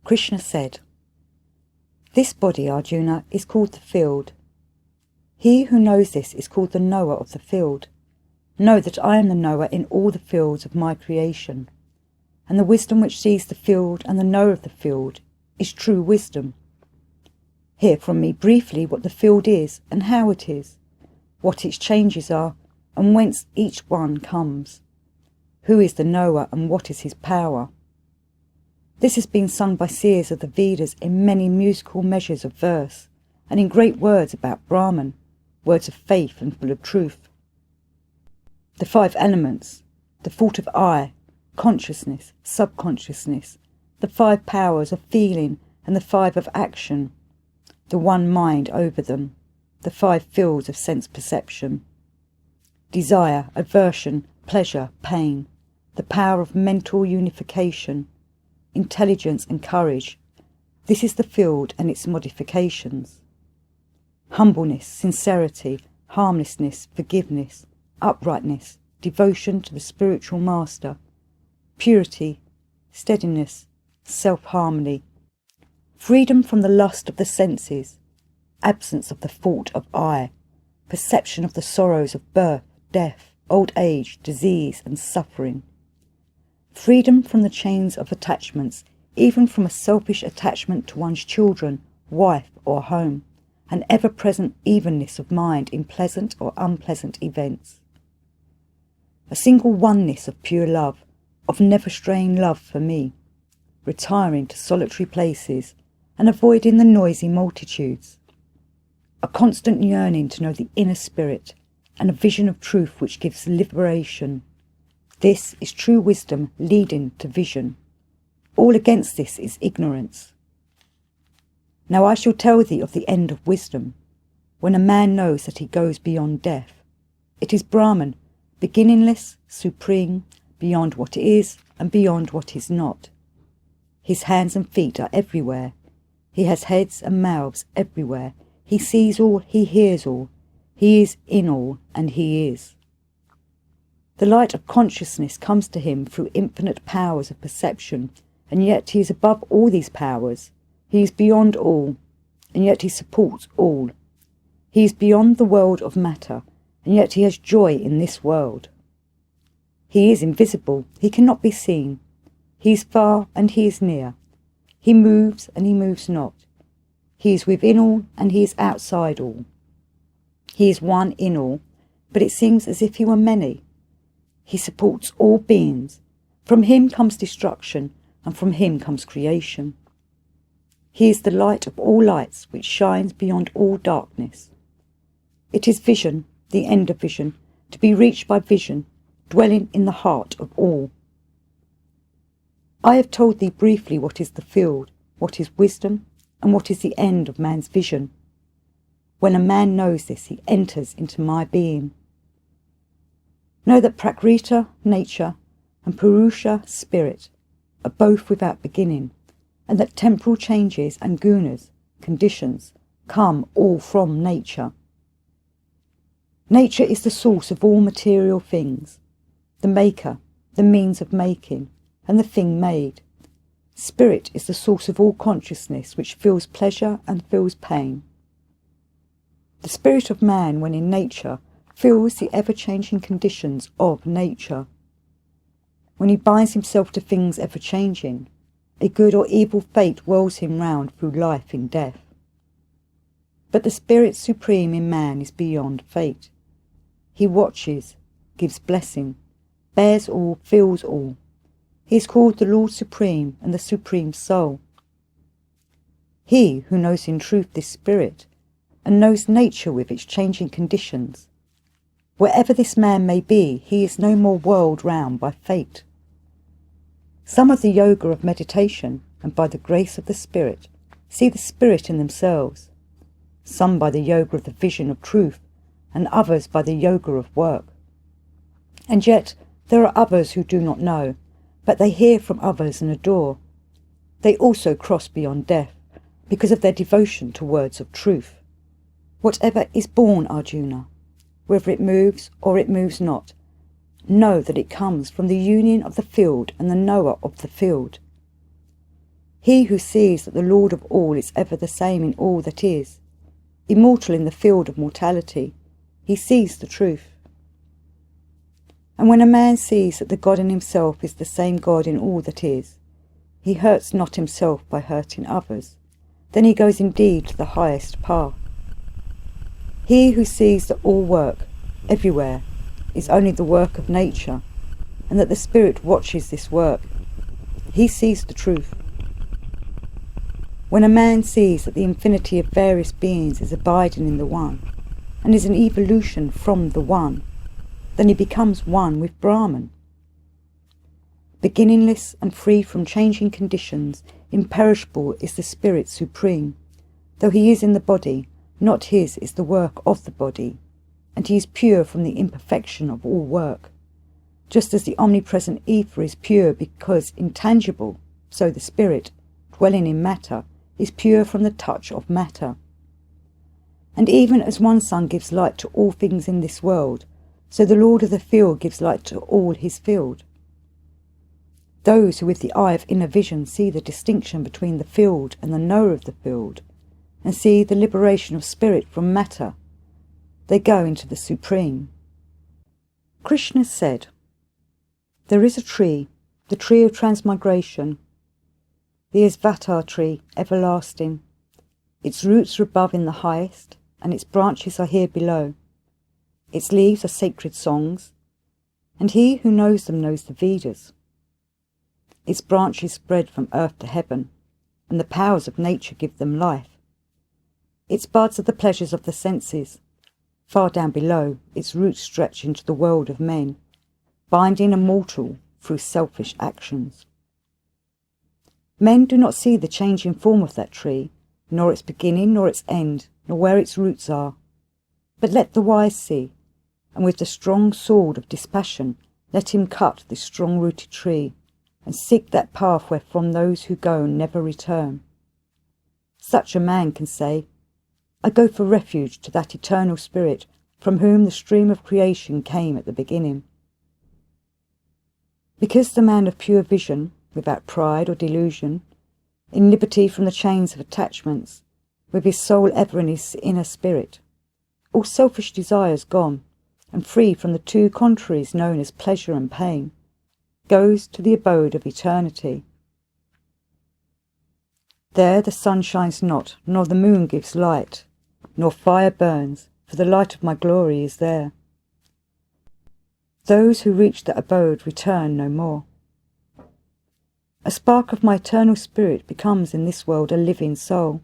Krishna said, "This body, Arjuna, is called the field. He who knows this is called the knower of the field. Know that I am the knower in all the fields of my creation, and the wisdom which sees the field and the knower of the field is true wisdom. Hear from me briefly what the field is and how it is, what its changes are, and whence each one comes. Who is the knower and what is his power?" This has been sung by seers of the Vedas in many musical measures of verse, and in great words about Brahman, words of faith and full of truth. The 5 elements, the thought of I, consciousness, subconsciousness, the 5 powers of feeling and the 5 of action, the one mind over them, the 5 fields of sense perception, desire, aversion, pleasure, pain, the power of mental unification, intelligence and courage. This is the field and its modifications. Humbleness, sincerity, harmlessness, forgiveness, uprightness, devotion to the spiritual master, purity, steadiness, self-harmony, freedom from the lust of the senses, absence of the thought of I, perception of the sorrows of birth, death, old age, disease and suffering, freedom from the chains of attachments, even from a selfish attachment to one's children, wife or home, an ever-present evenness of mind in pleasant or unpleasant events. A single oneness of pure love, of never-straying love for me, retiring to solitary places and avoiding the noisy multitudes. A constant yearning to know the inner spirit and a vision of truth which gives liberation. This is true wisdom leading to vision. All against this is ignorance. Now I shall tell thee of the end of wisdom, when a man knows that he goes beyond death. It is Brahman, beginningless, supreme, beyond what is and beyond what is not. His hands and feet are everywhere. He has heads and mouths everywhere. He sees all, he hears all. He is in all, and he is. The light of consciousness comes to him through infinite powers of perception, and yet he is above all these powers. He is beyond all, and yet he supports all. He is beyond the world of matter, and yet he has joy in this world. He is invisible, he cannot be seen. He is far and he is near. He moves and he moves not. He is within all and he is outside all. He is one in all, but it seems as if he were many. He supports all beings. From him comes destruction, and from him comes creation. He is the light of all lights, which shines beyond all darkness. It is vision, the end of vision, to be reached by vision, dwelling in the heart of all. I have told thee briefly what is the field, what is wisdom, and what is the end of man's vision. When a man knows this, he enters into my being. Know that Prakriti, nature, and Purusha, spirit, are both without beginning, and that temporal changes and gunas, conditions, come all from nature. Nature is the source of all material things, the maker, the means of making, and the thing made. Spirit is the source of all consciousness, which feels pleasure and feels pain. The spirit of man, when in nature, feels the ever-changing conditions of nature. When he binds himself to things ever-changing, a good or evil fate whirls him round through life in death. But the spirit supreme in man is beyond fate. He watches, gives blessing, bears all, feels all. He is called the Lord Supreme and the Supreme Soul. He who knows in truth this spirit, and knows nature with its changing conditions, wherever this man may be, he is no more whirled round by fate. Some of the yoga of meditation, and by the grace of the spirit, see the spirit in themselves. Some by the yoga of the vision of truth, and others by the yoga of work. And yet there are others who do not know, but they hear from others and adore. They also cross beyond death, because of their devotion to words of truth. Whatever is born, Arjuna, whether it moves or it moves not, know that it comes from the union of the field and the knower of the field. He who sees that the Lord of all is ever the same in all that is, immortal in the field of mortality, he sees the truth. And when a man sees that the God in himself is the same God in all that is, he hurts not himself by hurting others, then he goes indeed to the highest path. He who sees that all work, everywhere, is only the work of nature, and that the Spirit watches this work, he sees the truth. When a man sees that the infinity of various beings is abiding in the One, and is an evolution from the One, then he becomes one with Brahman. Beginningless and free from changing conditions, imperishable is the Spirit supreme. Though he is in the body, not his is the work of the body, and he is pure from the imperfection of all work. Just as the omnipresent ether is pure because intangible, so the Spirit, dwelling in matter, is pure from the touch of matter. And even as one sun gives light to all things in this world, so the Lord of the field gives light to all his field. Those who with the eye of inner vision see the distinction between the field and the knower of the field, and see the liberation of spirit from matter, they go into the supreme. Krishna said, "There is a tree, the tree of transmigration, the Isvatar tree, everlasting. Its roots are above in the highest, and its branches are here below. Its leaves are sacred songs, and he who knows them knows the Vedas. Its branches spread from earth to heaven, and the powers of nature give them life. Its buds are the pleasures of the senses. Far down below, its roots stretch into the world of men, binding a mortal through selfish actions. Men do not see the changing form of that tree, nor its beginning, nor its end, nor where its roots are. But let the wise see, and with the strong sword of dispassion let him cut this strong-rooted tree, and seek that path wherefrom those who go never return. Such a man can say, I go for refuge to that eternal Spirit from whom the stream of creation came at the beginning. Because the man of pure vision, without pride or delusion, in liberty from the chains of attachments, with his soul ever in his inner spirit, all selfish desires gone, and free from the two contraries known as pleasure and pain, goes to the abode of eternity. There the sun shines not, nor the moon gives light, nor fire burns, for the light of my glory is there. Those who reach that abode return no more. A spark of my eternal spirit becomes in this world a living soul,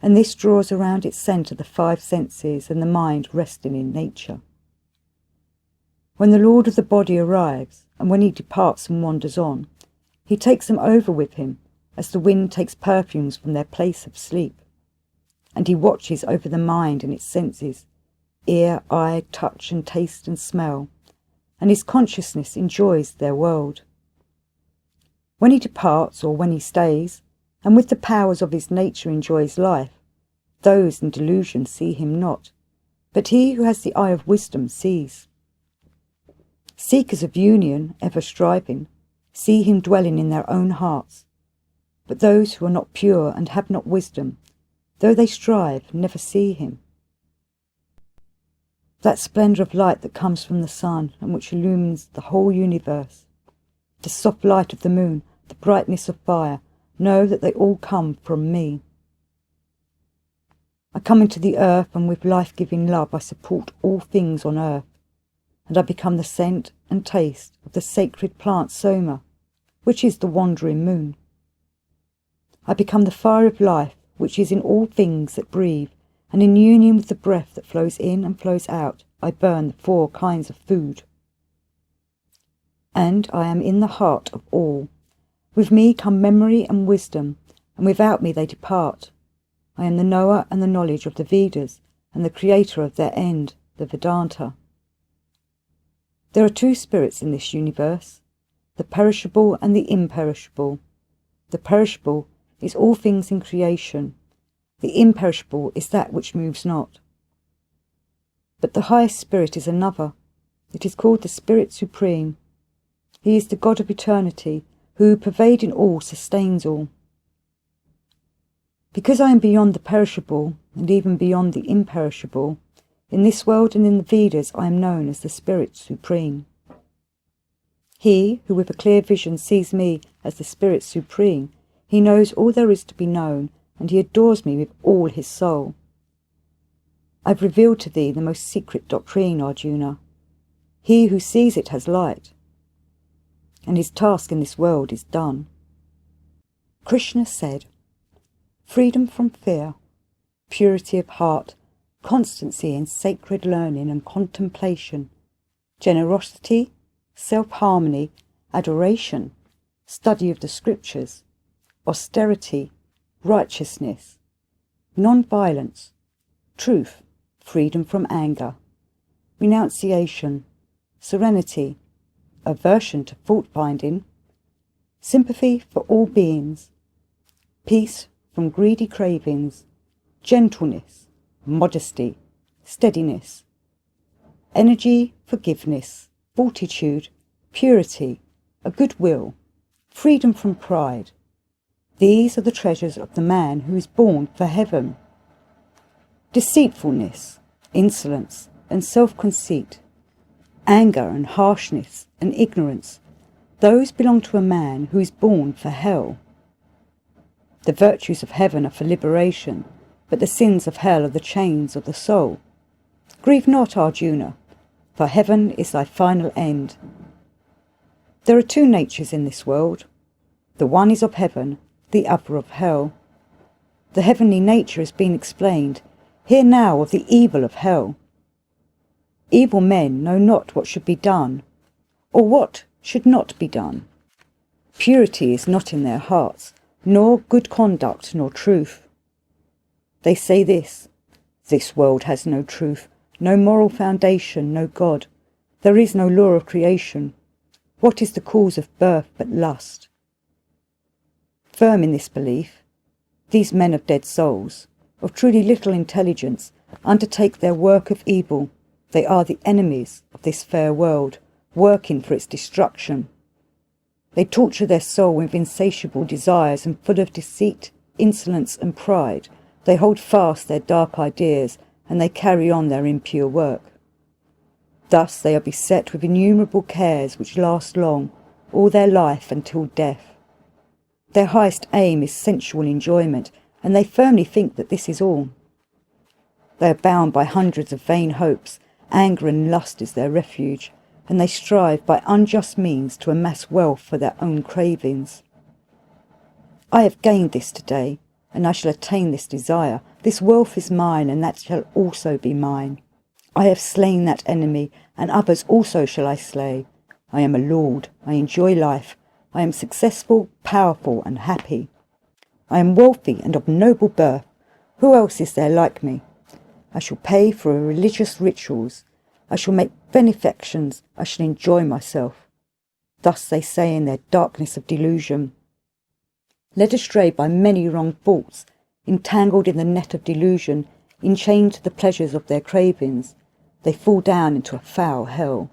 and this draws around its centre the five senses and the mind resting in nature. When the Lord of the body arrives, and when he departs and wanders on, he takes them over with him, as the wind takes perfumes from their place of sleep. And he watches over the mind and its senses, ear, eye, touch and taste and smell, and his consciousness enjoys their world. When he departs or when he stays, and with the powers of his nature enjoys life, those in delusion see him not, but he who has the eye of wisdom sees. Seekers of union, ever striving, see him dwelling in their own hearts, but those who are not pure and have not wisdom, though they strive, never see him. That splendour of light that comes from the sun and which illumines the whole universe, the soft light of the moon, the brightness of fire, know that they all come from me. I come into the earth, and with life-giving love I support all things on earth, and I become the scent and taste of the sacred plant Soma, which is the wandering moon. I become the fire of life, which is in all things that breathe, and in union with the breath that flows in and flows out, I burn the 4 kinds of food. And I am in the heart of all. With me come memory and wisdom, and without me they depart. I am the knower and the knowledge of the Vedas, and the creator of their end, the Vedanta. There are 2 spirits in this universe, the perishable and the imperishable. The perishable is all things in creation. The imperishable is that which moves not. But the highest spirit is another. It is called the Spirit Supreme. He is the God of eternity, who, pervading all, sustains all. Because I am beyond the perishable, and even beyond the imperishable, in this world and in the Vedas I am known as the Spirit Supreme. He who with a clear vision sees me as the Spirit Supreme, he knows all there is to be known, and he adores me with all his soul. I've revealed to thee the most secret doctrine, Arjuna. He who sees it has light, and his task in this world is done. Krishna said, freedom from fear, purity of heart, constancy in sacred learning and contemplation, generosity, self-harmony, adoration, study of the scriptures, austerity, righteousness, non-violence, truth, freedom from anger, renunciation, serenity, aversion to fault-finding, sympathy for all beings, peace from greedy cravings, gentleness, modesty, steadiness, energy, forgiveness, fortitude, purity, a good will, freedom from pride. These are the treasures of the man who is born for heaven. Deceitfulness, insolence, and self-conceit, anger and harshness and ignorance, those belong to a man who is born for hell. The virtues of heaven are for liberation, but the sins of hell are the chains of the soul. Grieve not, Arjuna, for heaven is thy final end. There are two natures in this world. The one is of heaven, the other of hell. The heavenly nature has been explained. Hear now of the evil of hell. Evil men know not what should be done, or what should not be done. Purity is not in their hearts, nor good conduct, nor truth. They say this world has no truth, no moral foundation, no God. There is no law of creation. What is the cause of birth but lust? Firm in this belief, these men of dead souls, of truly little intelligence, undertake their work of evil. They are the enemies of this fair world, working for its destruction. They torture their soul with insatiable desires, and full of deceit, insolence and pride, they hold fast their dark ideas, and they carry on their impure work. Thus they are beset with innumerable cares which last long, all their life until death. Their highest aim is sensual enjoyment, and they firmly think that this is all. They are bound by hundreds of vain hopes, anger and lust is their refuge, and they strive by unjust means to amass wealth for their own cravings. I have gained this today, and I shall attain this desire. This wealth is mine, and that shall also be mine. I have slain that enemy, and others also shall I slay. I am a lord, I enjoy life, I am successful, powerful, and happy. I am wealthy and of noble birth. Who else is there like me? I shall pay for religious rituals. I shall make benefactions. I shall enjoy myself. Thus they say in their darkness of delusion. Led astray by many wrong thoughts, entangled in the net of delusion, enchained to the pleasures of their cravings, they fall down into a foul hell.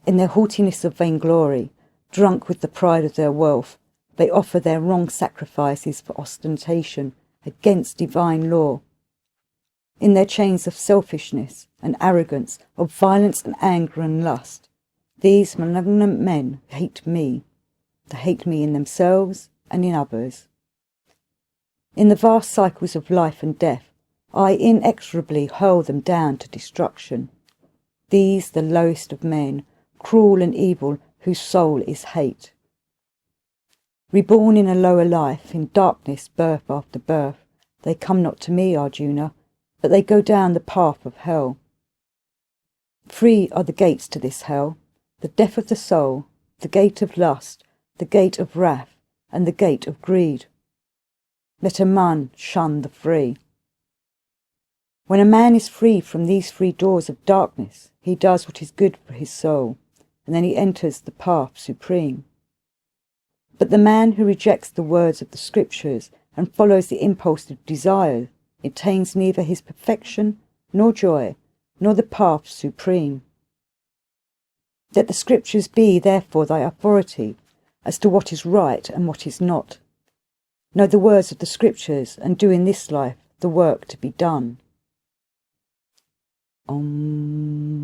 In their haughtiness of vainglory, drunk with the pride of their wealth, they offer their wrong sacrifices for ostentation against divine law. In their chains of selfishness and arrogance, of violence and anger and lust, these malignant men hate me. They hate me in themselves and in others. In the vast cycles of life and death, I inexorably hurl them down to destruction. These, the lowest of men, cruel and evil, whose soul is hate. Reborn in a lower life, in darkness, birth after birth, they come not to me, Arjuna, but they go down the path of hell. 3 are the gates to this hell, the death of the soul, the gate of lust, the gate of wrath, and the gate of greed. Let a man shun the 3. When a man is free from these 3 doors of darkness, he does what is good for his soul, and then he enters the path supreme. But the man who rejects the words of the scriptures and follows the impulse of desire attains neither his perfection, nor joy, nor the path supreme. Let the scriptures be therefore thy authority as to what is right and what is not. know the words of the scriptures, and do in this life the work to be done. Om.